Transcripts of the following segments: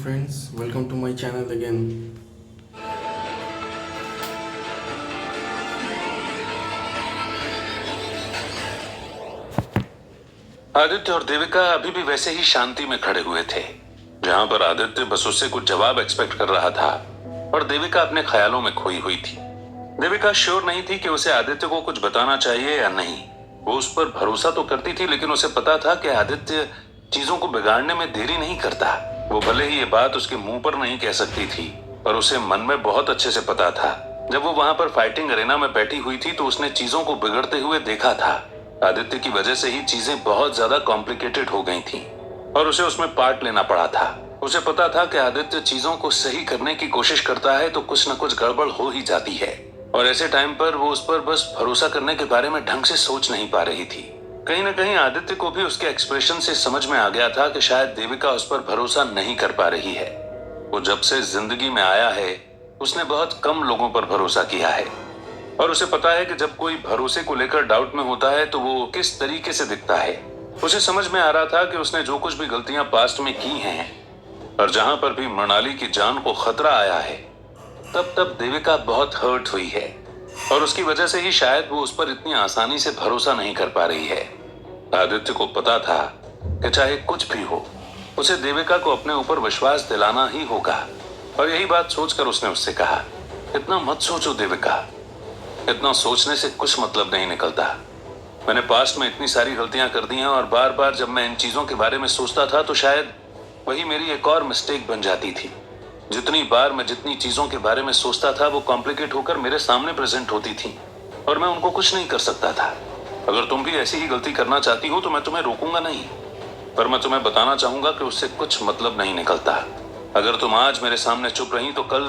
friends, welcome to my channel again. Aditya और देविका अभी भी वैसे ही शांति में खड़े हुए थे, जहां पर आदित्य बस उससे कुछ जवाब एक्सपेक्ट कर रहा था और देविका अपने ख्यालों में खोई हुई थी। देविका श्योर नहीं थी कि उसे आदित्य को कुछ बताना चाहिए या नहीं। वो उस पर भरोसा तो करती थी, लेकिन उसे पता था कि आदित्य चीजों को बिगाड़ने में देरी नहीं करता। वो भले ही ये बात उसके मुंह पर नहीं कह सकती थी, पर उसे मन में बहुत अच्छे से पता था। जब वो वहां पर फाइटिंग अरेना में बैठी हुई थी तो उसने चीजों को बिगड़ते हुए देखा था। आदित्य की वजह से ही चीजें बहुत ज्यादा कॉम्प्लिकेटेड हो गई थी और उसे उसमें पार्ट लेना पड़ा था। उसे पता था कि आदित्य चीजों को सही करने की कोशिश करता है तो कुछ न कुछ गड़बड़ हो ही जाती है, और ऐसे टाइम पर वो उस पर बस भरोसा करने के बारे में ढंग से सोच नहीं पा रही थी। कहीं न कहीं आदित्य को भी उसके एक्सप्रेशन से समझ में आ गया था कि शायद देविका उस पर भरोसा नहीं कर पा रही है। वो जब से जिंदगी में आया है उसने बहुत कम लोगों पर भरोसा किया है, और उसे पता है कि जब कोई भरोसे को लेकर डाउट में होता है तो वो किस तरीके से दिखता है। उसे समझ में आ रहा था कि उसने जो कुछ भी गलतियां पास्ट में की हैं और जहां पर भी मृणाली की जान को खतरा आया है, तब देविका बहुत हर्ट हुई है और उसकी वजह से ही शायद वो उस पर इतनी आसानी से भरोसा नहीं कर पा रही है। आदित्य को पता था कि चाहे कुछ भी हो उसे देविका को अपने ऊपर विश्वास दिलाना ही होगा, और यही बात सोचकर उसने उससे कहा, इतना मत सोचो देविका, इतना सोचने से कुछ मतलब नहीं निकलता। मैंने पास्ट में इतनी सारी गलतियां कर दी हैं और बार बार जब मैं इन चीजों के बारे में सोचता था तो शायद वही मेरी एक और मिस्टेक बन जाती थी। जितनी बार मैं जितनी चीजों के बारे में सोचता था वो कॉम्प्लिकेट होकर मेरे सामने प्रेजेंट होती थी और मैं उनको कुछ नहीं कर सकता था। अगर तुम भी ऐसी ही गलती करना चाहती हो तो मैं तुम्हें रोकूंगा नहीं, पर मैं तुम्हें बताना चाहूंगा कि उससे कुछ मतलब नहीं निकलता। अगर तुम आज मेरे सामने चुप रही तो कल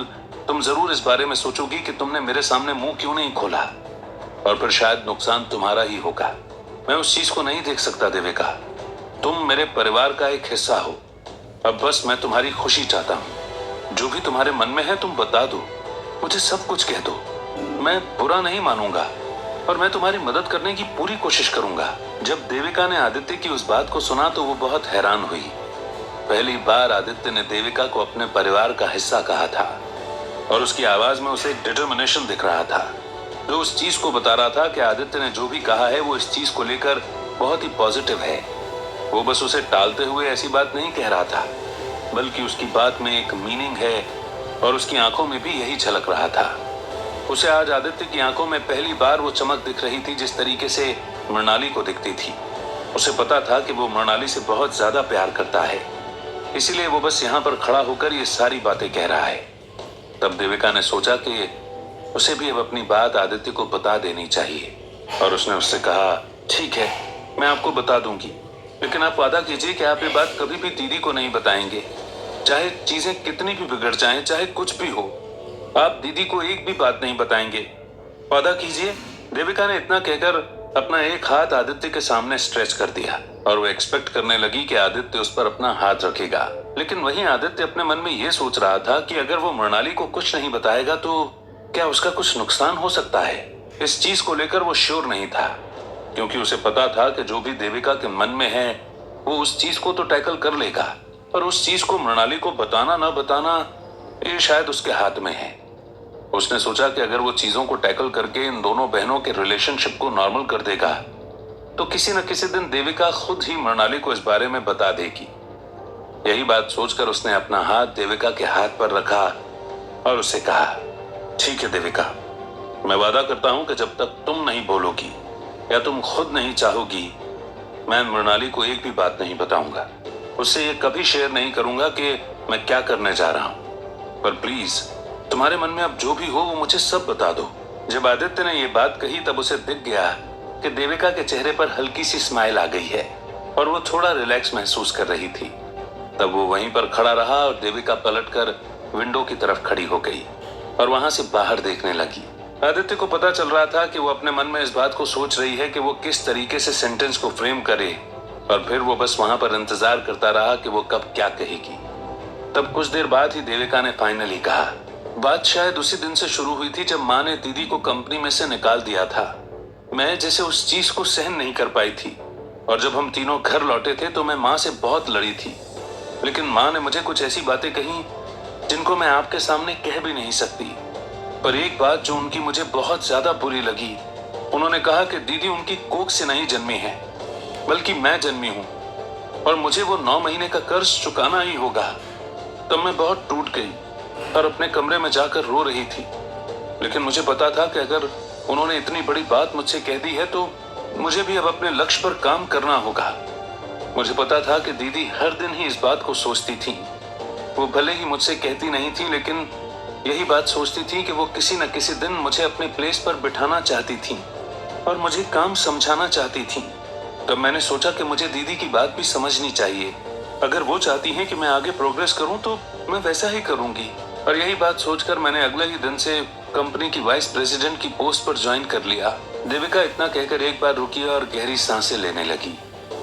तुम जरूर इस बारे में सोचोगी कि तुमने मेरे सामने मुंह क्यों नहीं खोला, और फिर शायद नुकसान तुम्हारा ही होगा। मैं उस चीज को नहीं देख सकता देविका, तुम मेरे परिवार का एक हिस्सा हो। अब बस मैं तुम्हारी खुशी चाहता हूँ। जो भी तुम्हारे मन में है तुम बता दो, मुझे सब कुछ कह दो। मैं बुरा नहीं मानूंगा और मैं तुम्हारी मदद करने की पूरी कोशिश करूंगा। जब देविका ने आदित्य की उस बात को सुना तो वो बहुत हैरान हुई। पहली बार आदित्य ने देविका को अपने परिवार का हिस्सा कहा था और उसकी आवाज में उसे एक डिटर्मिनेशन दिख रहा था, जो उस चीज को बता रहा था कि आदित्य ने जो भी कहा है वो इस चीज को लेकर बहुत ही पॉजिटिव है। वो बस उसे टालते हुए ऐसी बात नहीं कह रहा था, बल्कि उसकी बात में एक मीनिंग है और उसकी आंखों में भी यही झलक रहा था। उसे आज आदित्य की आंखों में पहली बार वो चमक दिख रही थी जिस तरीके से मृणाली को दिखती थी। उसे पता था कि वो मृणाली से बहुत ज्यादा प्यार करता है, इसीलिए वो बस यहाँ पर खड़ा होकर ये सारी बातें कह रहा है। तब देविका ने सोचा कि उसे भी अब अपनी बात आदित्य को बता देनी चाहिए, और उसने उससे कहा, ठीक है मैं आपको बता दूंगी, लेकिन आप वादा कीजिए कि आप ये बात कभी भी दीदी को नहीं बताएंगे। चाहे चीजें कितनी भी बिगड़ जाएं, चाहे कुछ भी हो, आप दीदी को एक भी बात नहीं बताएंगे, वादा कीजिए। देविका ने इतना कहकर अपना एक हाथ आदित्य के सामने स्ट्रेच कर दिया और वो एक्सपेक्ट करने लगी कि आदित्य उस पर अपना हाथ रखेगा, लेकिन वहीं आदित्य अपने मन में यह सोच रहा था कि अगर वो मृणाली को कुछ नहीं बताएगा तो क्या उसका कुछ नुकसान हो सकता है। इस चीज को लेकर वो श्योर नहीं था, क्योंकि उसे पता था कि जो भी देविका के मन में है वो उस चीज को तो टैकल कर लेगा, पर उस चीज को मृणाली को बताना ना बताना ये शायद उसके हाथ में है। उसने सोचा कि अगर वो चीजों को टैकल करके इन दोनों बहनों के रिलेशनशिप को नॉर्मल कर देगा तो किसी न किसी दिन देविका खुद ही मृणाली को इस बारे में बता देगी। यही बात सोचकर उसने अपना हाथ देविका के हाथ पर रखा और उसे कहा, ठीक है देविका, मैं वादा करता हूं कि जब तक तुम नहीं बोलोगी या तुम खुद नहीं चाहोगी, मैं मृणाली को एक भी बात नहीं बताऊंगा। उससे ये कभी शेयर नहीं करूंगा कि मैं क्या करने जा रहा हूं, पर प्लीज तुम्हारे मन में अब जो भी हो वो मुझे सब बता दो। जब आदित्य ने ये बात कही तब उसे दिख गया कि देविका के चेहरे पर हल्की सी स्माइल आ गई है और वो थोड़ा रिलैक्स महसूस कर रही थी। तब वो वहीं पर खड़ा रहा और देविका पलटकर विंडो की तरफ खड़ी हो गई और वहां से बाहर देखने लगी। आदित्य को पता चल रहा था कि वो अपने मन में इस बात को सोच रही है कि वो किस तरीके से सेंटेंस को फ्रेम करे, और फिर वो बस वहां पर इंतजार करता रहा कि वो कब क्या कहेगी। तब कुछ देर बाद ही देविका ने फाइनली कहा। बात शायद उसी दिन से शुरू हुई थी जब माँ ने दीदी को कंपनी में से निकाल दिया था। मैं जैसे उस चीज को सहन नहीं कर पाई थी, और जब हम तीनों घर लौटे थे तो मैं माँ से बहुत लड़ी थी। लेकिन माँ ने मुझे कुछ ऐसी बातें कही जिनको मैं आपके सामने कह भी नहीं सकती। पर एक बात जो उनकी मुझे बहुत ज्यादा बुरी लगी, उन्होंने कहा कि दीदी उनकी कोख से नहीं जन्मी है, बल्कि मैं जन्मी हूं और मुझे वो 9 महीने का कर्ज चुकाना ही होगा। तब मैं बहुत टूट गई और अपने कमरे में जाकर रो रही थी। लेकिन मुझे पता था कि अगर उन्होंने इतनी बड़ी बात मुझसे कह दी है तो मुझे भी अब अपने लक्ष्य पर काम करना होगा। मुझे पता था कि दीदी हर दिन ही इस बात को सोचती थी। वो भले ही मुझसे कहती नहीं थी, लेकिन यही बात सोचती थी कि वो किसी न किसी दिन मुझे अपने प्लेस पर बिठाना चाहती थी और मुझे काम समझाना चाहती थी। तब मैंने सोचा कि मुझे दीदी की बात भी समझनी चाहिए। अगर वो चाहती हैं कि मैं आगे प्रोग्रेस करूं तो मैं वैसा ही करूंगी। और यही बात सोचकर मैंने अगले ही दिन से कंपनी की वाइस प्रेसिडेंट की पोस्ट पर ज्वाइन कर लिया। देविका इतना कहकर एक बार रुकी और गहरी सांसें लेने लगी।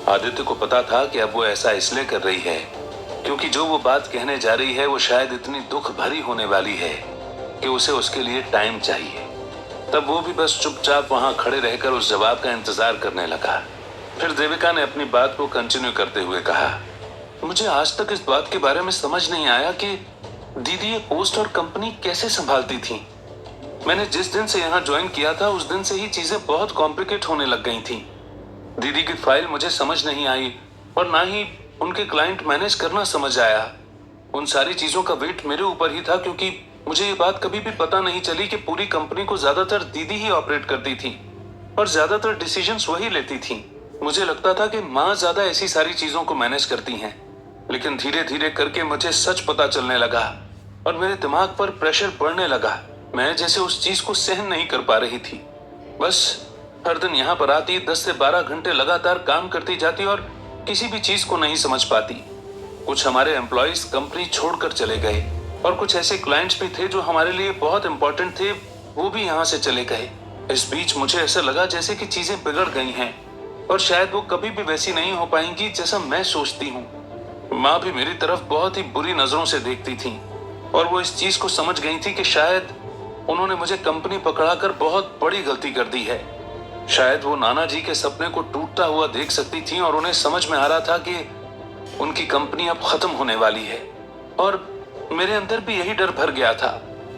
आदित्य को पता था कि अब वो ऐसा इसलिए कर रही है क्योंकि जो वो बात कहने जा रही है वो शायद इतनी दुख भरी होने वाली है कि उसे उसके लिए टाइम चाहिए। तब वो भी बस चुपचाप वहां खड़े रहकर उस जवाब का इंतजार करने लगा। फिर देविका ने अपनी बात को कंटिन्यू करते हुए कहा, मुझे आज तक इस बात के बारे में समझ नहीं आया कि दीदी ये पोस्ट और कंपनी कैसे संभालती थी। मैंने जिस दिन से यहाँ ज्वाइन किया था उस दिन से ही चीजें बहुत कॉम्प्लिकेट होने लग गई थी। दीदी की फाइल मुझे समझ नहीं आई और ना ही उनके क्लाइंट मैनेज करना समझ आया। उन सारी चीजों का वेट मेरे ऊपर ही था क्योंकि मुझे ये बात कभी भी पता नहीं चली कि पूरी कंपनी को ज्यादातर दीदी ही ऑपरेट करती थी और ज्यादातर डिसीजंस वही लेती थी। मुझे लगता था कि माँ ज्यादा ऐसी सारी चीजों को मैनेज करती हैं, लेकिन धीरे धीरे करके मुझे सच पता चलने लगा और मेरे दिमाग पर प्रेशर बढ़ने लगा। मैं जैसे उस चीज को सहन नहीं कर पा रही थी। बस हर दिन यहाँ पर आती 10 से 12 घंटे लगातार काम करती जाती और किसी भी चीज को नहीं समझ पाती। कुछ हमारे एम्प्लॉयज कंपनी छोड़कर चले गए और कुछ ऐसे क्लाइंट्स भी थे जो हमारे लिए बहुत इंपॉर्टेंट थे, वो भी यहाँ से चले गए। इस बीच मुझे ऐसा लगा जैसे कि चीजें बिगड़ गई हैं और शायद वो कभी भी वैसी नहीं हो पाएंगी जैसा मैं सोचती हूँ। माँ भी मेरी तरफ बहुत ही बुरी नजरों से देखती थी और वो इस चीज को समझ गई थी कि शायद उन्होंने मुझे कंपनी पकड़ाकर बहुत बड़ी गलती कर दी है। शायद वो नाना जी के सपने को टूटता हुआ देख सकती थी और उन्हें समझ में आ रहा था कि उनकी कंपनी अब खत्म होने वाली है और मेरे अंदर भी यही डर भर गया था।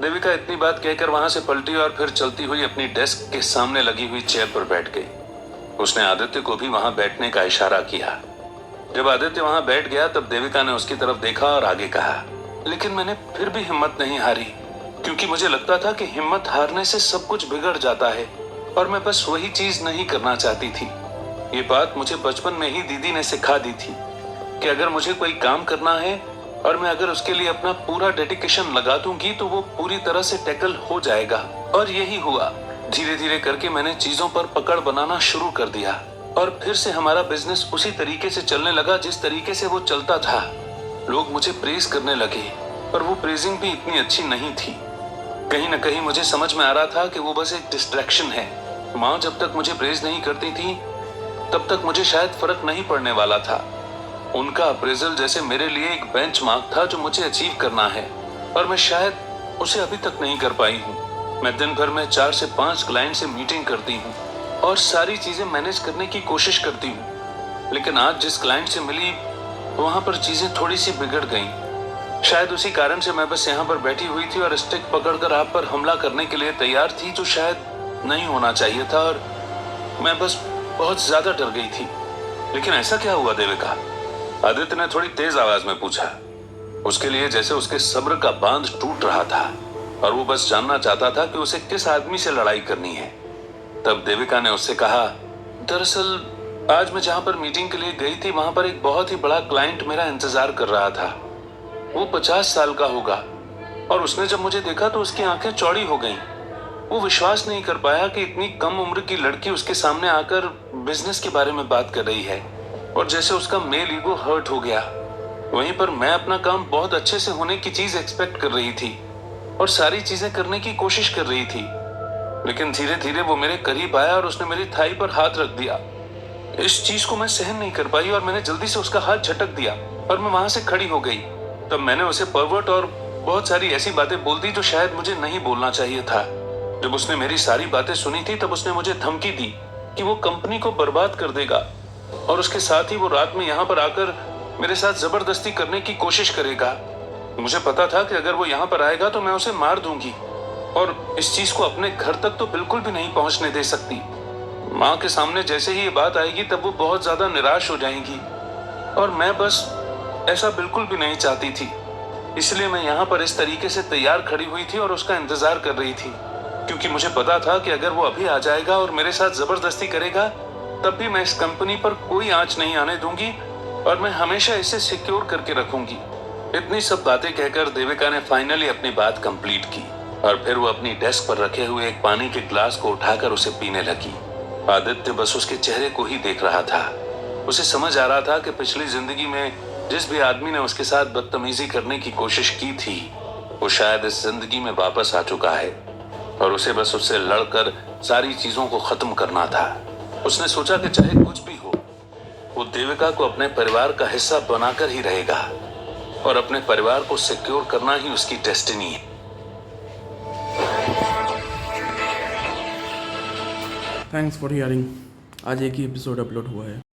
देविका इतनी बात कहकर वहां से पलटी और फिर चलती हुई अपनी डेस्क के सामने लगी हुई चेयर पर बैठ गई। उसने आदित्य को भी वहां बैठने का इशारा किया। जब आदित्य वहां बैठ गया तब देविका ने उसकी तरफ देखा और आगे कहा, लेकिन मैंने फिर भी हिम्मत नहीं हारी क्योंकि मुझे लगता था कि हिम्मत हारने से सब कुछ बिगड़ जाता है और मैं बस वही चीज नहीं करना चाहती थी। ये बात मुझे बचपन में ही दीदी ने सिखा दी थी कि अगर मुझे कोई काम करना है और मैं अगर उसके लिए अपना पूरा डेडिकेशन लगा दूंगी तो वो पूरी तरह से टैकल हो जाएगा। और यही हुआ। धीरे धीरे करके मैंने चीजों पर पकड़ बनाना शुरू कर दिया और फिर से हमारा बिजनेस उसी तरीके से चलने लगा जिस तरीके से वो चलता था। लोग मुझे प्रेज करने लगे और वो प्रेजिंग भी इतनी अच्छी नहीं थी। कहीं ना कहीं मुझे समझ में आ रहा था कि वो बस एक डिस्ट्रैक्शन है। माँ जब तक मुझे प्रेज नहीं करती थी तब तक मुझे शायद फर्क नहीं पड़ने वाला था। उनका अप्रेजल जैसे मेरे लिए एक बेंचमार्क था जो मुझे अचीव करना है और मैं शायद उसे अभी तक नहीं कर पाई हूँ। मैं दिन भर में 4 से 5 क्लाइंट से मीटिंग करती हूँ और सारी चीजें मैनेज करने की कोशिश करती हूँ, लेकिन आज जिस क्लाइंट से मिली वहां पर चीजें थोड़ी सी बिगड़ गईं। शायद उसी कारण से मैं बस यहाँ पर बैठी हुई थी और स्टिक पकड़कर आप पर हमला करने के लिए तैयार थी, जो शायद नहीं होना चाहिए था और मैं बस बहुत ज्यादा डर गई थी। लेकिन ऐसा क्या हुआ देविका? आदित्य ने थोड़ी तेज आवाज में पूछा। उसके लिए जैसे उसके सब्र का बांध टूट रहा था और वो बस जानना चाहता था कि उसे किस आदमी से लड़ाई करनी है। तब देविका ने उससे कहा, दरअसल आज मैं जहां पर मीटिंग के लिए गई थी वहां पर एक बहुत ही बड़ा क्लाइंट मेरा इंतजार कर रहा था। वो 50 साल का होगा और उसने जब मुझे देखा तो उसकी आंखें चौड़ी हो गईं। वो विश्वास नहीं कर पाया कि इतनी कम उम्र की लड़की उसके सामने आकर बिजनेस के बारे में बात कर रही है और जैसे उसका मेल ईगो हर्ट हो गया। वहीं पर मैं अपना काम बहुत अच्छे से होने की चीज एक्सपेक्ट कर रही थी और सारी चीजें करने की कोशिश कर रही थी, लेकिन धीरे धीरे वो मेरे करीब आया और उसने मेरी थाई पर हाथ रख दिया। इस चीज को मैं सहन नहीं कर पाई और मैंने जल्दी से उसका हाथ झटक दिया और मैं वहां से खड़ी हो गई। तब मैंने उसे परवर्ट और बहुत सारी ऐसी बातें बोल दी जो शायद मुझे नहीं बोलना चाहिए था। जब उसने मेरी सारी बातें सुनी थी तब उसने मुझे धमकी दी कि वो कंपनी को बर्बाद कर देगा और उसके साथ ही वो रात में यहाँ पर आकर मेरे साथ जबरदस्ती करने की कोशिश करेगा। मुझे पता था कि अगर वो यहाँ पर आएगा तो मैं उसे मार दूंगी और इस चीज को अपने घर तक तो बिल्कुल भी नहीं पहुंचने दे सकती। माँ के सामने जैसे ही ये बात आएगी तब वो बहुत ज्यादा निराश हो जाएंगी और मैं बस ऐसा बिल्कुल भी नहीं चाहती थी। इसलिए मैं यहाँ पर इस तरीके से तैयार खड़ी हुई थी और उसका इंतजार कर रही थी, क्योंकि मुझे पता था कि अगर वो अभी आ जाएगा और मेरे साथ जबरदस्ती करेगा तब भी मैं इस कंपनी पर कोई आंच नहीं आने दूंगी और मैं हमेशा इसे सिक्योर करके रखूंगी। इतनी सब बातें कहकर देविका ने फाइनली अपनी बात कंप्लीट की और फिर वो अपनी डेस्क पर रखे हुए एक पानी के ग्लास को उठाकर उसे पीने लगी। आदित्य बस उसके चेहरे को ही देख रहा था। उसे समझ आ रहा था कि पिछली जिंदगी में जिस भी आदमी ने उसके साथ बदतमीजी करने की कोशिश की थी वो शायद इस जिंदगी में वापस आ चुका है और उसे बस उससे लड़कर सारी चीजों को खत्म करना था। उसने सोचा कि चाहे कुछ भी हो वो देविका को अपने परिवार का हिस्सा बनाकर ही रहेगा और अपने परिवार को सिक्योर करना ही उसकी डेस्टिनी है। Thanks for hearing. आज एक ही एपिसोड अपलोड हुआ है।